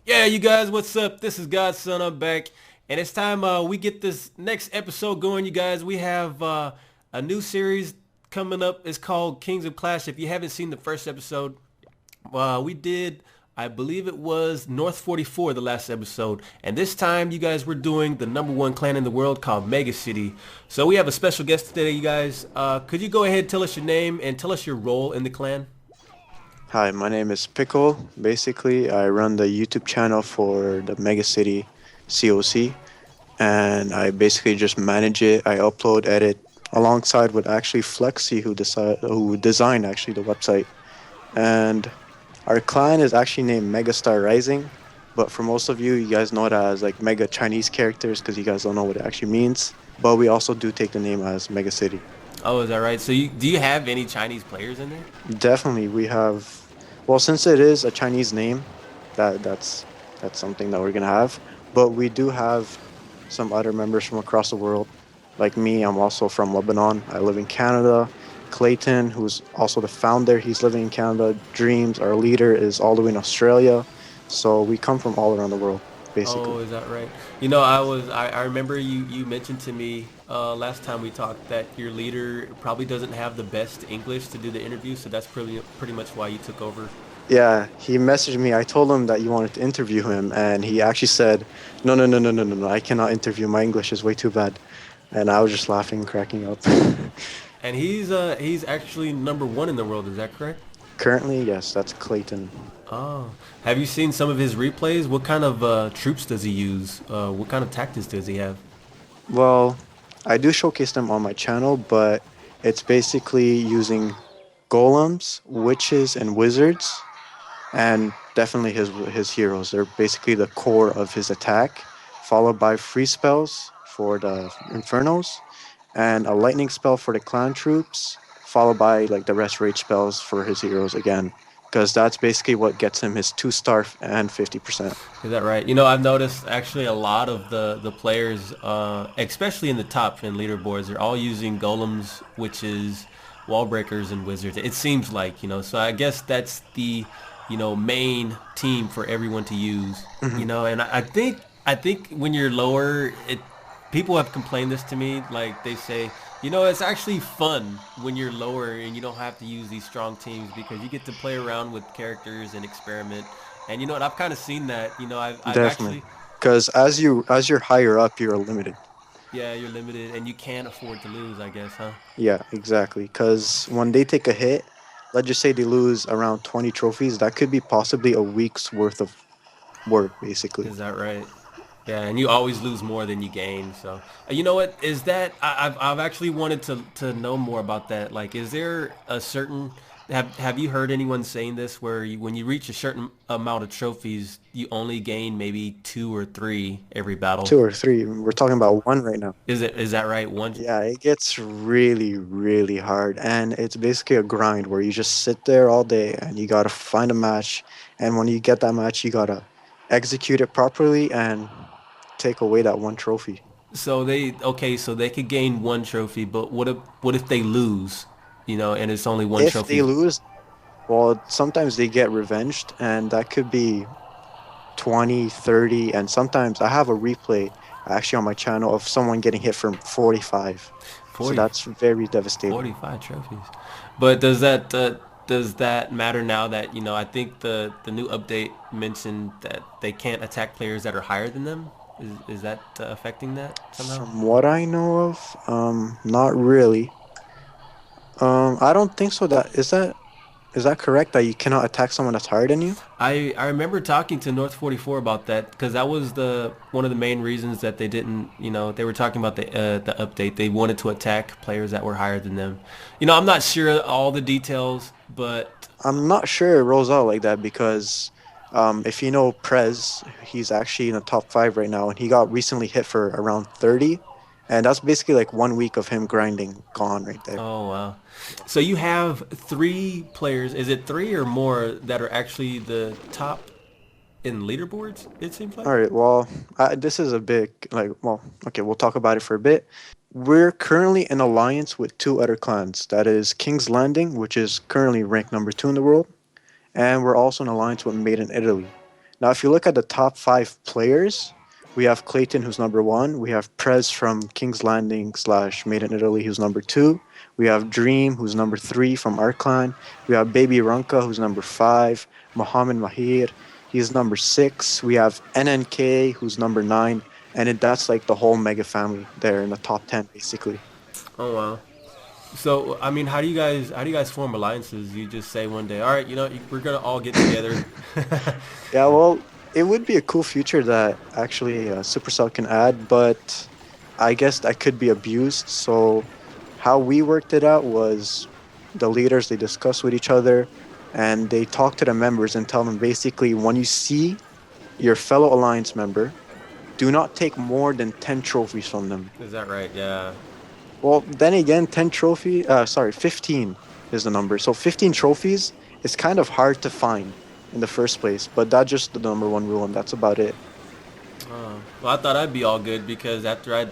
Yeah, you guys, what's up? This is Godson. I'm back, and it's time we get this next episode going. You guys, we have a new series coming up. It's called Kings of Clash. If you haven't seen the first episode, we did, I believe it was North 44, the last episode, and this time, you guys, we're doing the number one clan in the world called Mega City. So we have a special guest today, you guys. Could you go ahead, tell us your name and tell us your role in the clan? Hi, my name is Pickle. Basically, I run the YouTube channel for the Mega City COC, and I basically just manage it. I upload, edit, alongside with actually Flexi, who designed actually the website. And our clan is actually named Megastar Rising, but for most of you, you guys know it as like Mega Chinese characters because you guys don't know what it actually means. But we also do take the name as Mega City. Oh, is that right? So do you have any Chinese players in there? Definitely, we have. Well, since it is a Chinese name, that's something that we're gonna have. But we do have some other members from across the world. Like me, I'm also from Lebanon. I live in Canada. Clayton, who's also the founder, he's living in Canada. Dreams, our leader, is all the way in Australia. So we come from all around the world, basically. Oh, is that right? I remember you mentioned to me last time we talked that your leader probably doesn't have the best English to do the interview, so that's pretty much why you took over. Yeah, he messaged me. I told him that you wanted to interview him, and he actually said, "No, no, no, no, no, no, no. I cannot interview. My English is way too bad." And I was just laughing, cracking up. And he's actually number one in the world, is that correct? Currently, yes, that's Clayton. Oh, have you seen some of his replays? What kind of troops does he use? What kind of tactics does he have? Well, I do showcase them on my channel, but it's basically using golems, witches, and wizards, and definitely his heroes. They're basically the core of his attack, followed by free spells for the infernos, and a lightning spell for the clan troops, followed by like the rest rage spells for his heroes again, because that's basically what gets him his 2 star and 50%. Is that right? You know, I've noticed actually a lot of the players, especially in the top in leaderboards, they're all using golems, witches, wall breakers, and wizards. It seems like, so I guess that's the, main team for everyone to use. Mhm. And I think when you're lower, people have complained this to me. Like they say, it's actually fun when you're lower and you don't have to use these strong teams because you get to play around with characters and experiment. And you know what? I've kind of seen that. I've Definitely, actually, because as you're higher up, you're limited. yeah, you're limited and you can't afford to lose, I guess, huh? Yeah, exactly. Because when they take a hit, let's just say they lose around 20 trophies, that could be possibly a week's worth of work, basically. Is that right? Yeah, and you always lose more than you gain. So, you know what? Is that I've actually wanted to know more about that. Like, is there a certain have you heard anyone saying this where when you reach a certain amount of trophies, you only gain maybe two or three every battle? 2 or 3. We're talking about one right now. Is that right? One. Yeah, it gets really, really hard. And it's basically a grind where you just sit there all day and you got to find a match. And when you get that match, you got to execute it properly and take away that one trophy. So so they could gain one trophy, but what if they lose? And it's only one If they trophy. lose, well, sometimes they get revenged, and that could be 20, 30, and sometimes I have a replay actually on my channel of someone getting hit for 45. So 40. that's very devastating. 45 trophies. But does that matter now that I think the new update mentioned that they can't attack players that are higher than them? Is that affecting that somehow? From what I know of, not really. I don't think so. Is that correct that you cannot attack someone that's higher than you? I remember talking to North 44 about that because that was the one of the main reasons that they didn't, they were talking about the update. They wanted to attack players that were higher than them. I'm not sure all the details, but I'm not sure it rolls out like that because if you know Prez, he's actually in the top 5 right now, and he got recently hit for around 30, and that's basically like 1 week of him grinding gone right there. oh wow. So you have three players. Is it three or more that are actually the top in leaderboards? It seems like. All right, well, this is a big, like, well, okay, we'll talk about it for a bit. We're currently in alliance with 2 other clans. That is King's Landing, which is currently ranked number 2 in the world, and we're also in alliance with Made in Italy. Now, if you look at the top 5 players, we have Clayton, who's number 1. We have Prez from King's Landing slash Made in Italy, who's number 2. We have Dream, who's number 3 from our clan. We have Baby Runka, who's number 5. Mohammed Mahir, he's number 6. We have NNK, who's number 9. And that's like the whole mega family there in the top 10, basically. Oh wow. So I mean, how do you guys form alliances? You just say one day, all right, we're gonna all get together. Yeah, well, it would be a cool feature that actually Supercell can add, but I guess that could be abused. So, how we worked it out was the leaders, they discuss with each other and they talk to the members and tell them basically when you see your fellow alliance member, do not take more than 10 trophies from them. Is that right? Yeah. Well, then again, 15 is the number. So 15 trophies is kind of hard to find in the first place, but that's just the number 1 rule, and that's about it. Well, I thought I'd be all good because after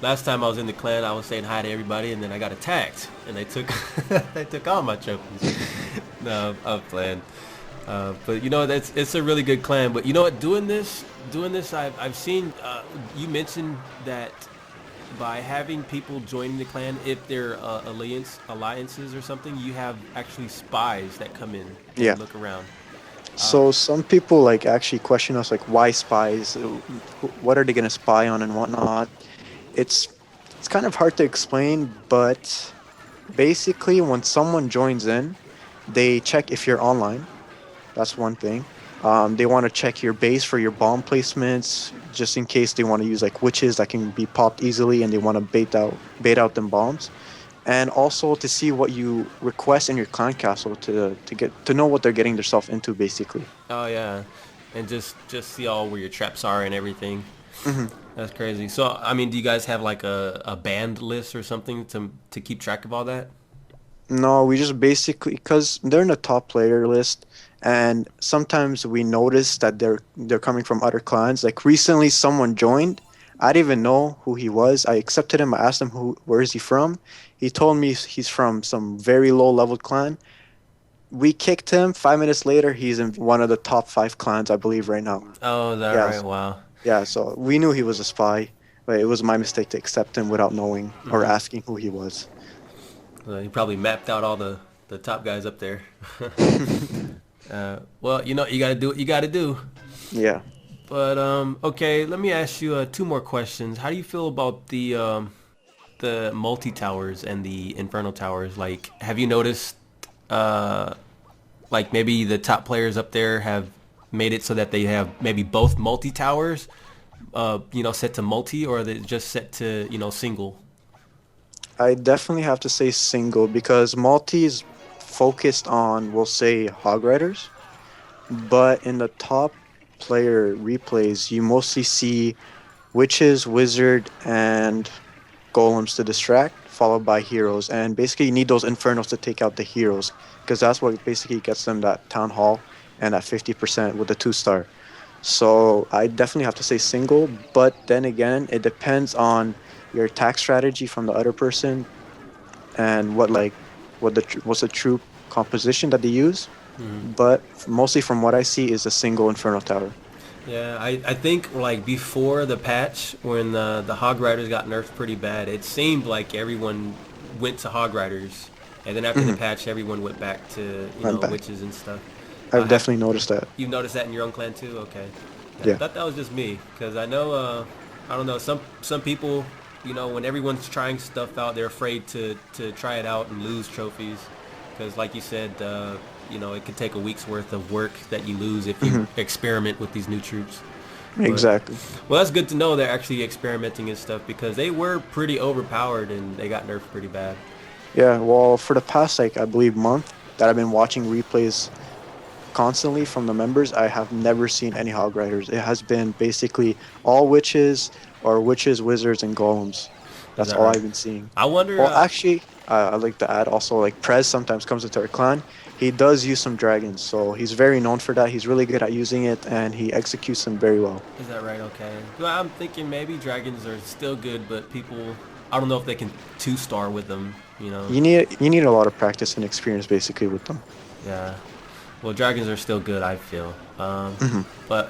last time I was in the clan, I was saying hi to everybody, and then I got attacked, and they took they took all my trophies. No, I'm playing. But it's a really good clan. But you know what? Doing this, I've seen. You mentioned that by having people joining the clan, if they're alliances or something, you have actually spies that come in and Yeah. look around. So some people like actually question us like why spies? What are they gonna spy on and whatnot? It's kind of hard to explain, but basically when someone joins in, they check if you're online. That's one thing. They want to check your base for your bomb placements, just in case they want to use like witches that can be popped easily, and they want to bait out them bombs, and also to see what you request in your clan castle to get to know what they're getting themselves into, basically. Oh yeah, and just see all where your traps are and everything. That's crazy. So I mean, do you guys have like a banned list or something to keep track of all that? No, we just basically because they're in the top player list, and sometimes we notice that they're coming from other clans. Like recently, someone joined. I didn't even know who he was. I accepted him. I asked him where is he from. He told me he's from some very low level clan. We kicked him. 5 minutes later, he's in one of the top 5 clans, I believe, right now. Oh, is that Yeah, right? Wow. yeah. So we knew he was a spy, but it was my mistake to accept him without knowing or asking who he was. He probably mapped out all the top guys up there. Well, you gotta do what you gotta do. Yeah. But okay, let me ask you 2 more questions. How do you feel about the multi-towers and the Inferno towers? Like, have you noticed like maybe the top players up there have made it so that they have maybe both multi-towers set to multi, or are they just set to single? I definitely have to say single because multi is focused on, we'll say, hog riders, but in the top player replays, you mostly see witches, wizard, and golems to distract, followed by heroes. And basically, you need those infernos to take out the heroes because that's what basically gets them that town hall and that 50% with the 2-star. So I definitely have to say single, but then again, it depends on your attack strategy from the other person and what's the true composition that they use. But mostly from what I see is a single Inferno Tower. Yeah, I think like before the patch when the Hog Riders got nerfed pretty bad, it seemed like everyone went to Hog Riders, and then after the patch, everyone went back to witches and stuff. I've definitely noticed that. You've noticed that in your own clan too? Okay. Yeah. I thought that was just me, because I know I don't know, some people, when everyone's trying stuff out, they're afraid to try it out and lose trophies, because like you said, it could take a week's worth of work that you lose if you experiment with these new troops. Exactly. Well, that's good to know they're actually experimenting and stuff, because they were pretty overpowered and they got nerfed pretty bad. Yeah, well, for the past, I believe, month that I've been watching replays constantly from the members, I have never seen any Hog Riders. It has been basically all witches or witches, wizards, and golems. That's all I've been seeing. I wonder... Well, actually, I'd like to add also, like, Prez sometimes comes into our clan. He does use some dragons, so he's very known for that. He's really good at using it, and he executes them very well. Is that right? Okay. Well, I'm thinking maybe dragons are still good, but people... I don't know if they can 2-star with them, You need a lot of practice and experience, basically, with them. Yeah. Well, dragons are still good, I feel. Hmm. But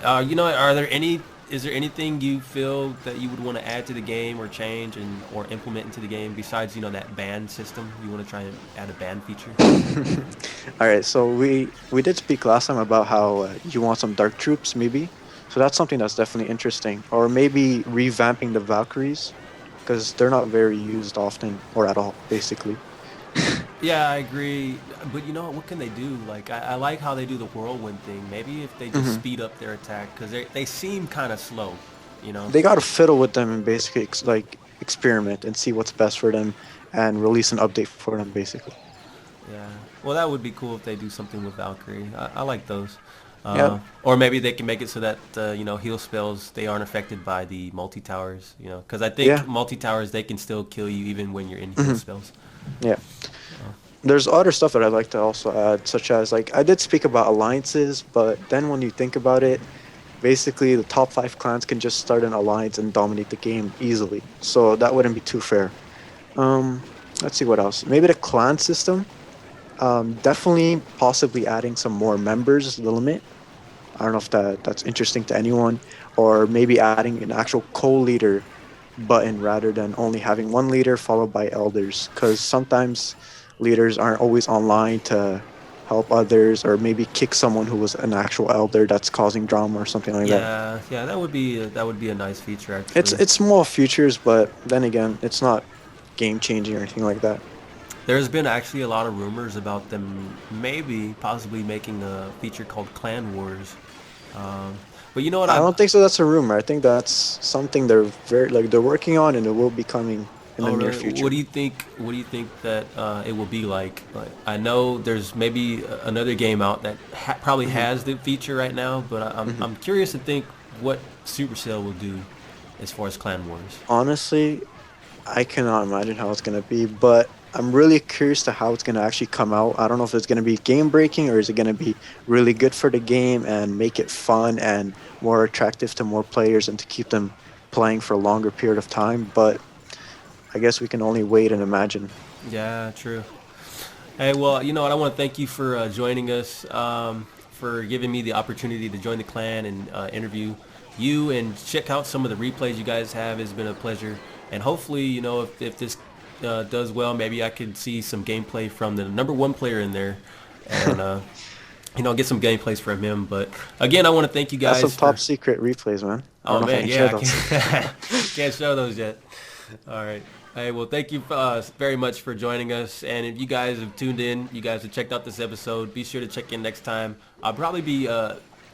is there anything you feel that you would want to add to the game or change or implement into the game besides, that ban system? You want to try and add a ban feature? All right, so we did speak last time about how you want some dark troops, maybe. So that's something that's definitely interesting. Or maybe revamping the Valkyries, because they're not very used often or at all, basically. Yeah, I agree. But you know what? What can they do? Like, I like how they do the whirlwind thing. Maybe if they just Hmm. speed up their attack, because they seem kind of slow, you know? They gotta fiddle with them and basically like experiment and see what's best for them and release an update for them, basically. Yeah. Well, that would be cool if they do something with Valkyrie. I like those. Yep. Or maybe they can make it so that, heal spells, they aren't affected by the multi-towers, Because I think Yeah. multi-towers, they can still kill you even when you're in heal Hmm. spells. Yeah. There's other stuff that I'd like to also add, such as like I did speak about alliances, but then when you think about it, basically the top 5 clans can just start an alliance and dominate the game easily. So that wouldn't be too fair. Um, let's see what else. Maybe the clan system. Definitely, possibly adding some more members is the limit. I don't know if that's interesting to anyone, or maybe adding an actual co-leader button rather than only having one leader followed by elders, because sometimes leaders aren't always online to help others, or maybe kick someone who was an actual elder that's causing drama or something like that. Yeah, yeah, that would be a nice feature It's actually. it's small features, but then again, it's not game changing or anything like that. There's been actually a lot of rumors about them maybe possibly making a feature called Clan Wars. Um, but you know what? I don't think so. That's a rumor. I think that's something they're very like they're working on, and it will be coming in the Oh near really? What future. do you think? What do you think that it will be like? Like I know there's maybe another game out that probably Hmm. has the feature right now, but Hmm. I'm curious to think what Supercell will do as far as Clan Wars. Honestly, I cannot imagine how it's gonna be, but I'm really curious to how it's gonna actually come out. I don't know if it's gonna be game breaking or is it gonna be really good for the game and make it fun and more attractive to more players and to keep them playing for a longer period of time. But I guess we can only wait and imagine. Yeah, true. Hey, well, you know what? I want to thank you for joining us, for giving me the opportunity to join the clan and interview you and check out some of the replays you guys have. It's been a pleasure. And hopefully, if this does well, maybe I can see some gameplay from the number one player in there and, get some gameplays from him. But again, I want to thank you That's some guys top for... secret replays, man. I don't Oh, know if I man, can share yeah, I those. can't show those yet. All right. Hey, well, thank you very much for joining us. And if you guys have tuned in, you guys have checked out this episode, be sure to check in next time. I'll probably be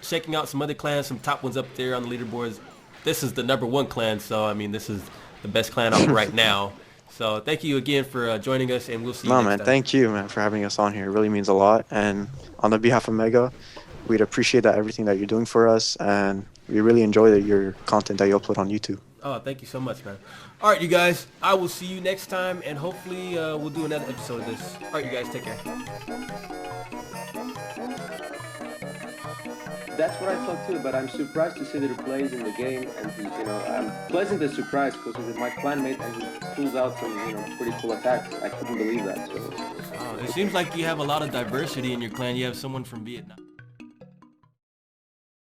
checking out some other clans, some top ones up there on the leaderboards. This is the number one clan, so, I mean, this is the best clan out right now. So thank you again for joining us, and we'll see you No, next man. time. Thank you, man, for having us on here. It really means a lot. And on the behalf of Mega, we'd appreciate that everything that you're doing for us, and we really enjoy your content that you upload on YouTube. Oh, thank you so much, man. All right, you guys. I will see you next time, and hopefully we'll do another episode of this. All right, you guys. Take care. That's what I thought too, but I'm surprised to see the replays in the game, and I'm pleasantly surprised because he's my clanmate and he pulls out some, pretty cool attacks. I couldn't believe that. So. It seems like you have a lot of diversity in your clan. You have someone from Vietnam.